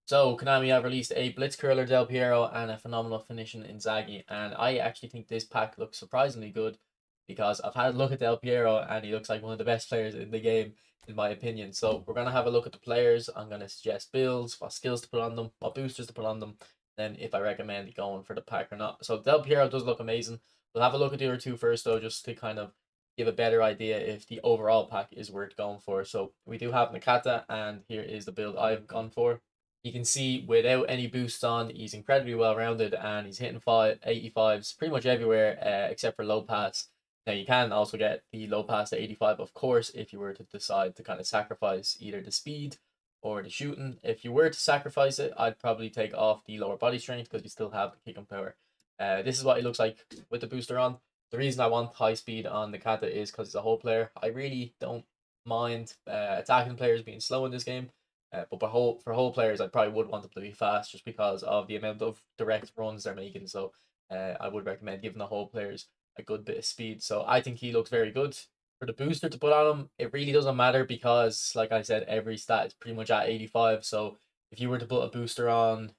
So, Konami have released a Blitz curler Del Piero and a phenomenal finishing Inzaghi, and I actually think this pack looks surprisingly good because I've had a look at Del Piero and he looks like one of the best players in the game, in my opinion. So, we're going to have a look at the players. I'm going to suggest builds, what skills to put on them, what boosters to put on them, then if I recommend going for the pack or not. So, Del Piero does look amazing. We'll have a look at the other two first, though, just to kind of give a better idea if the overall pack is worth going for. So, we do have Nakata, and here is the build I've gone for. You can see without any boosts on, he's incredibly well rounded and he's hitting 85s pretty much everywhere except for low pass. Now you can also get the low pass to 85, of course, if you were to decide to kind of sacrifice either the speed or the shooting. If you were to sacrifice it, I'd probably take off the lower body strength because you still have the kick and power. This is what it looks like with the booster on. The reason I want high speed on the Kata is because it's a whole player. I really don't mind attacking players being slow in this game. But for whole players, I probably would want them to be fast just because of the amount of direct runs they're making. So I would recommend giving the whole players a good bit of speed. So I think he looks very good. For the booster to put on him, it really doesn't matter because, like I said, every stat is pretty much at 85. So if you were to put a booster on,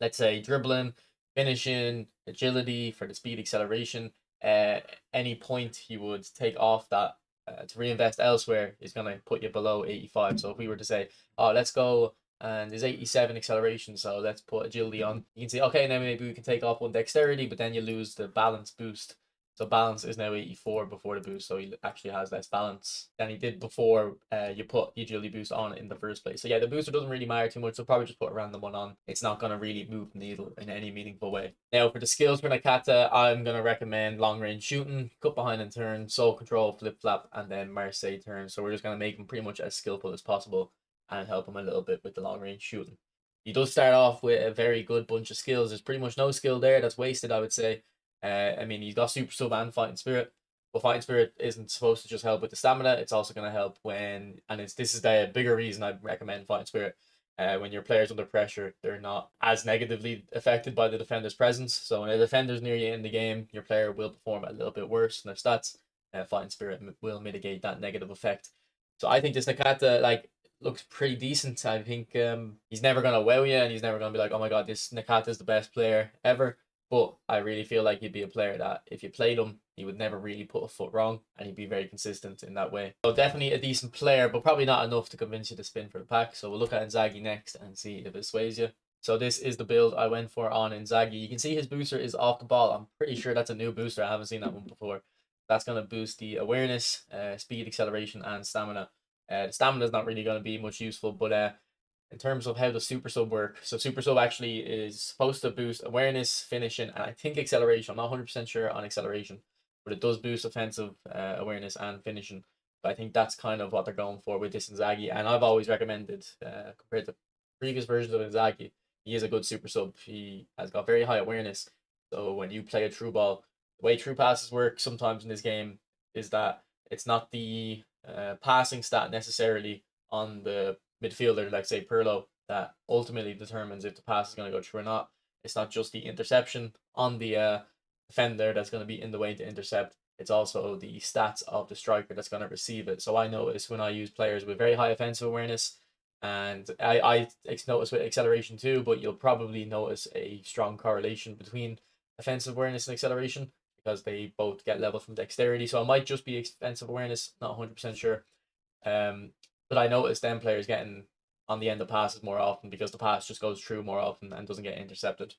let's say dribbling, finishing, agility for the speed acceleration, any point you would take off that to reinvest elsewhere is going to put you below 85. So if we were to say, oh, let's go, and there's 87 acceleration, so let's put agility on. You can see, okay, now maybe we can take off one dexterity, but then you lose the balance boost. So balance is now 84 before the boost, so he actually has less balance than he did before you put the agility boost on in the first place. So yeah, the booster doesn't really matter too much, so probably just put a random one on. It's not going to really move the needle in any meaningful way. Now for the skills for Nakata, I'm going to recommend long range shooting, cut behind and turn, soul control, flip flap, and then Marseille turn. So we're just going to make him pretty much as skillful as possible and help him a little bit with the long range shooting. He does start off with a very good bunch of skills. There's pretty much no skill there that's wasted, I would say. I mean, he's got Super Sub and Fighting Spirit, but Fighting Spirit isn't supposed to just help with the stamina. It's also going to help when, and this is the bigger reason I recommend Fighting Spirit. When your player's under pressure, they're not as negatively affected by the defender's presence. So when a defender's near you in the game, your player will perform a little bit worse in their stats. Fighting Spirit will mitigate that negative effect. So I think this Nakata, like, looks pretty decent. I think he's never going to wow you, and he's never going to be like, oh my god, this Nakata is the best player ever. But I really feel like he'd be a player that if you played him, he would never really put a foot wrong, and he'd be very consistent in that way. So definitely a decent player, but probably not enough to convince you to spin for the pack. So we'll look at Inzaghi next and see if it sways you. So this is the build I went for on Inzaghi. You can see his booster is off the ball. I'm pretty sure that's a new booster. I haven't seen that one before. That's going to boost the awareness, speed, acceleration, and stamina. The stamina is not really going to be much useful, but in terms of how the Super Sub work, so Super Sub actually is supposed to boost awareness, finishing, and I think acceleration. I'm not 100% sure on acceleration, but it does boost offensive awareness and finishing. But I think that's kind of what they're going for with this Inzaghi, and I've always recommended, compared to previous versions of Inzaghi, he is a good Super Sub. He has got very high awareness, so when you play a true ball, the way true passes work sometimes in this game is that it's not the passing stat necessarily on the midfielder, like say Piero, that ultimately determines if the pass is going to go through or not. It's not just the interception on the defender that's going to be in the way to intercept. It's also the stats of the striker that's going to receive it. So I notice when I use players with very high offensive awareness, and I notice with acceleration too, but you'll probably notice a strong correlation between offensive awareness and acceleration because they both get level from dexterity. So it might just be offensive awareness, not 100% sure. But I noticed them players getting on the end of passes more often because the pass just goes through more often and doesn't get intercepted.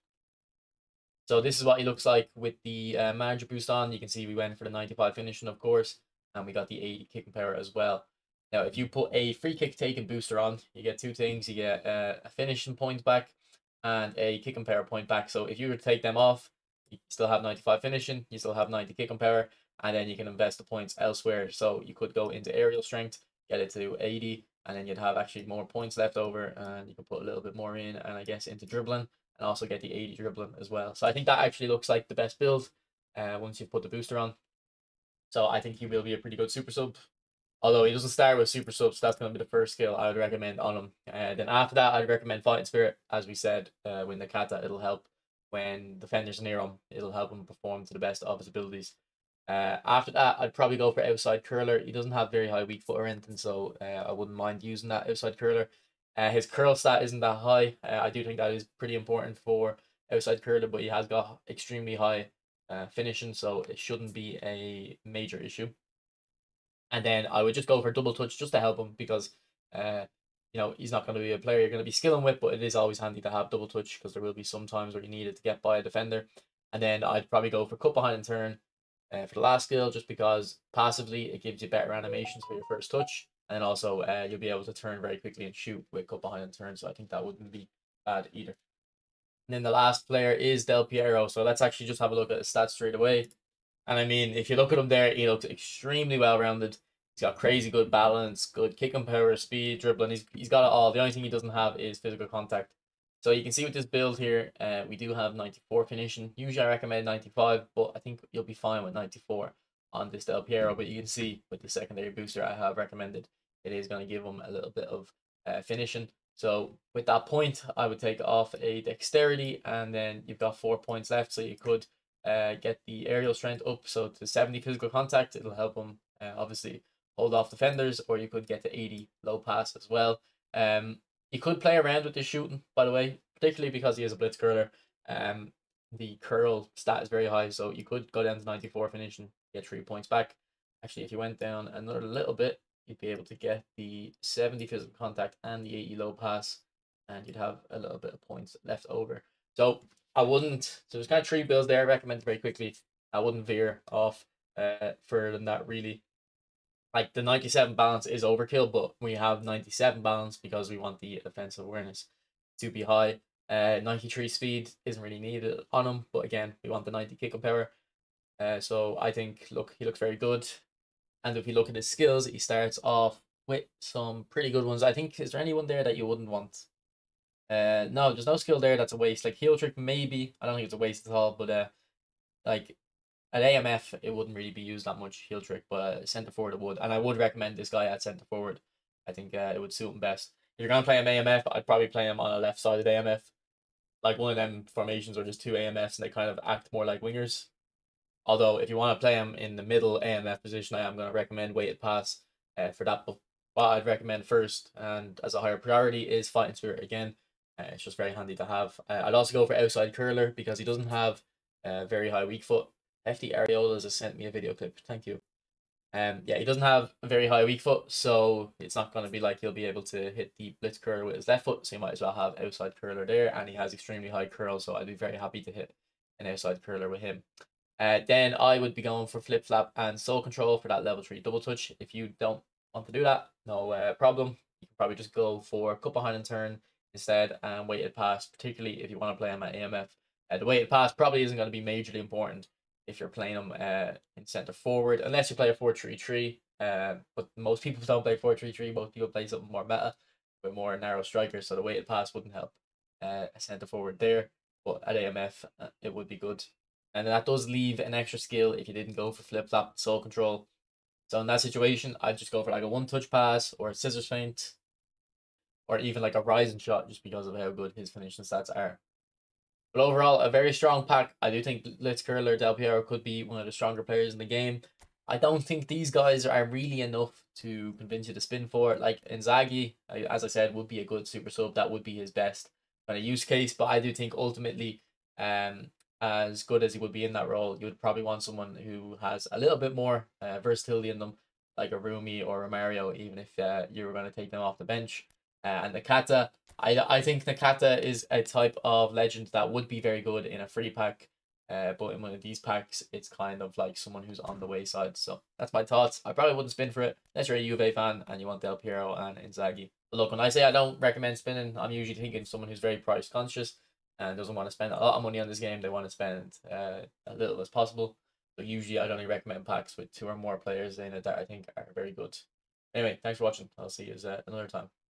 So this is what he looks like with the manager boost on. You can see we went for the 95 finishing, of course, and we got the 80 kicking power as well. Now, if you put a free kick taking booster on, you get two things. You get a finishing point back and a kicking power point back. So if you were to take them off, you still have 95 finishing, you still have 90 kicking power, and then you can invest the points elsewhere. So you could go into aerial strength, get it to 80, and then you'd have actually more points left over, and you can put a little bit more in, and I guess into dribbling, and also get the 80 dribbling as well. So I think that actually looks like the best build once you've put the booster on. So I think he will be a pretty good Super Sub. Although he doesn't start with Super Subs, that's going to be the first skill I would recommend on him. Then after that, I'd recommend Fighting Spirit. As we said, with Nakata, it'll help when defenders are near him. It'll help him perform to the best of his abilities. After that, I'd probably go for Outside Curler. He doesn't have very high weak foot or anything, so I wouldn't mind using that Outside Curler. His curl stat isn't that high. I do think that is pretty important for outside curler, but he has got extremely high finishing, so it shouldn't be a major issue. And then I would just go for double touch just to help him because, uh, he's not going to be a player you're going to be skilling with, but it is always handy to have double touch because there will be some times where you need it to get by a defender. And then I'd probably go for cut behind and turn for the last skill, just because passively it gives you better animations for your first touch. And also you'll be able to turn very quickly and shoot with cut behind and turn. So I think that wouldn't be bad either. And then the last player is Del Piero. So let's actually just have a look at his stats straight away. And I mean, if you look at him there, he looks extremely well rounded. He's got crazy good balance, good kicking power, speed, dribbling. He's got it all. The only thing he doesn't have is physical contact. So you can see with this build here, we do have 94 finishing. Usually I recommend 95, but I think you'll be fine with 94 on this Del Piero. But you can see with the secondary booster I have recommended, it is going to give him a little bit of finishing. So with that point, I would take off a dexterity, and then you've got 4 points left. So you could get the aerial strength up so to 70 physical contact. It'll help him obviously hold off defenders, or you could get to 80 low pass as well. You could play around with the shooting, by the way, particularly because he is a blitz curler. The curl stat is very high, so you could go down to 94 finishing, get 3 points back. Actually, if you went down another little bit, you'd be able to get the 70 physical contact and the 80 low pass, and you'd have a little bit of points left over. So I wouldn't. So there's kind of 3 builds there I recommend very quickly. I wouldn't veer off further than that, really. Like the 97 balance is overkill, but we have 97 balance because we want the offensive awareness to be high. 93 speed isn't really needed on him, but again, we want the 90 kicking power. So I think, look, he looks very good. And if you look at his skills, he starts off with some pretty good ones. I think, is there anyone there that you wouldn't want? No, there's no skill there that's a waste. Like heel trick, maybe. I don't think it's a waste at all, but like at AMF, it wouldn't really be used that much, heel trick, but centre forward it would. And I would recommend this guy at centre forward. I think it would suit him best. If you're going to play him AMF, I'd probably play him on a left-sided AMF. Like one of them formations where there's 2 AMFs and they kind of act more like wingers. Although, if you want to play him in the middle AMF position, I am going to recommend weighted pass for that. But what I'd recommend first, and as a higher priority, is Fighting Spirit again. It's just very handy to have. I'd also go for outside curler because he doesn't have very high weak foot. Hefty Areolas has sent me a video clip. Thank you. Yeah, he doesn't have a very high weak foot, so it's not going to be like he'll be able to hit the blitz curler with his left foot. So you might as well have outside curler there, and he has extremely high curl, so I'd be very happy to hit an outside curler with him. Then I would be going for flip flap and soul control for that level 3 double touch. If you don't want to do that, no problem. You can probably just go for cut behind and turn instead and weighted pass, particularly if you want to play him at AMF. The weighted pass probably isn't going to be majorly important if you're playing him in centre forward, unless you play a 4-3-3. But most people don't play 4-3-3. Most people play something more meta with more narrow strikers, so the weighted pass wouldn't help a centre forward there. But at AMF, it would be good. And that does leave an extra skill if you didn't go for flip flap soul control. So in that situation, I'd just go for like a 1-touch pass or a scissors feint, or even like a rising shot, just because of how good his finishing stats are. But overall, a very strong pack. I do think Blitz Curler Del Piero could be one of the stronger players in the game. I don't think these guys are really enough to convince you to spin for it. Like Inzaghi, as I said, would be a good super sub. That would be his best kind of use case. But I do think ultimately, as good as he would be in that role, you would probably want someone who has a little bit more versatility in them, like a Rumi or a Mario, even if you were going to take them off the bench. And Nakata, I think Nakata is a type of legend that would be very good in a free pack. But in one of these packs, it's kind of like someone who's on the wayside. So that's my thoughts. I probably wouldn't spin for it unless you're a Juve fan and you want Del Piero and Inzaghi. But look, when I say I don't recommend spinning, I'm usually thinking someone who's very price conscious and doesn't want to spend a lot of money on this game. They want to spend a little as possible. But usually I'd only recommend packs with 2 or more players in it that I think are very good. Anyway, thanks for watching. I'll see you another time.